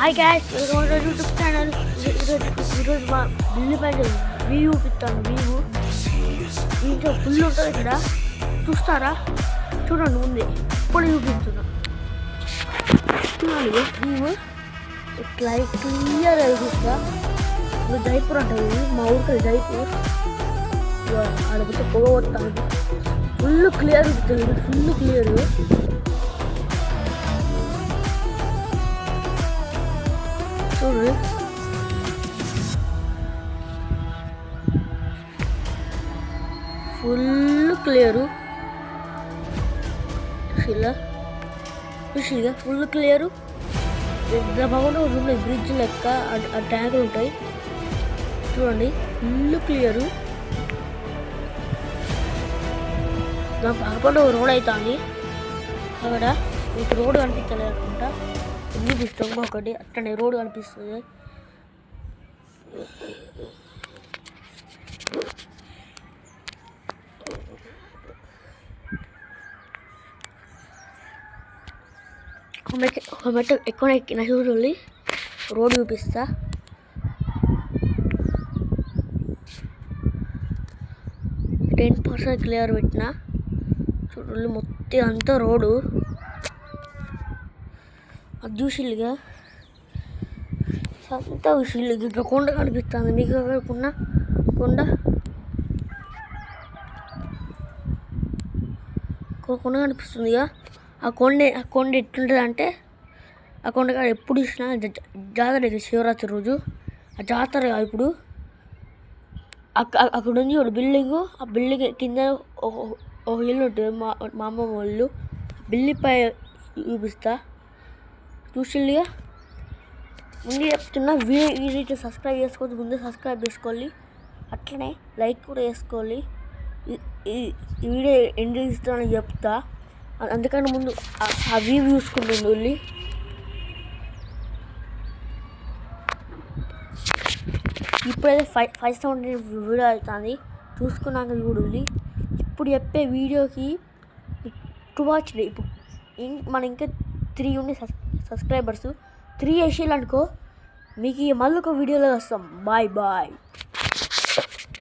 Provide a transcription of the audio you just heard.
Hi gas, welcome to YouTube channel. ఈరోజు మా bill పైన వ్యూ చూపిస్తాను. దీంట్లో ఫుల్ ఉంటుంది ఇక్కడ, చూస్తారా? చూడండి, ముందే ఇప్పుడు చూపిస్తున్నా. చూడండి వ్యూ ఇట్లా క్లియర్గా చూస్తా. జైపూర్ అంటుంది, మా ఊరికి జైపూర్. ఆడపోతే పొగ కొడతాను. ఫుల్ క్లియర్ ఉంటుంది, ఫుల్ క్లియర్. చూడు, ఫుల్ క్లియరు. చూసిగా ఫుల్ క్లియరు. భవనం ఉన్నాయి, బ్రిడ్జ్ లెక్క ఆ ట్యాంకులు ఉంటాయి. చూడండి ఫుల్ క్లియరు. నాకు పక్కన రోడ్ అవుతుంది అక్కడ. మీకు రోడ్డు కనిపించలేదు అనుకుంటా, చూపిస్తాం ఒకటి. అట్లనే రోడ్డు కనిపిస్తుంది. ఒక మెట్ట ఎక్కువ ఎక్కిన చూడండి, రోడ్డు చూపిస్తా. %10 క్లియర్ పెట్టిన. చూడండి మొత్తం అంతా రోడ్డు. అది చూసిల్లుగా అంతా చూసిల్లు. ఇంకా కొండ కనిపిస్తుంది మీకు. కొండ కనిపిస్తుంది. ఆ కొండ ఎట్లుంటుంది అంటే, ఆ కొండ కాడ ఎప్పుడు చూసినా జాతర అయితే శివరాత్రి రోజు. ఆ జాతర ఇప్పుడు అక్కడ ఉంది ఒక బిల్డింగు. ఆ బిల్డింగ్ కింద ఒక ఇల్లు ఉంటుంది, మా అమ్మమ్మ వాళ్ళు. బిల్డింగ్ పై చూపిస్తా, చూసిల్లుగా. ముందు చెప్తున్నా, వీడియో సబ్స్క్రైబ్ చేసుకోవద్దు, ముందు సబ్స్క్రైబ్ చేసుకోవాలి. అట్లనే లైక్ కూడా చేసుకోవాలి. ఈ వీడియో ఎండ్ ఇస్తానని చెప్తా, అందుకని ముందు ఆ వ్యూ చూసుకుంటుంది వెళ్ళి. ఇప్పుడైతే 5,000 వీడియో అవుతుంది, చూసుకున్నాక చూడండి. ఇప్పుడు చెప్పే వీడియోకి 2 వాచ్. ఇప్పుడు మన ఇంకా 3 ఉన్నాయి సబ్స్క్రైబర్స్. 3 వేసేయాలనుకో, మీకు మళ్ళీ ఒక వీడియోలో వస్తాం. బాయ్.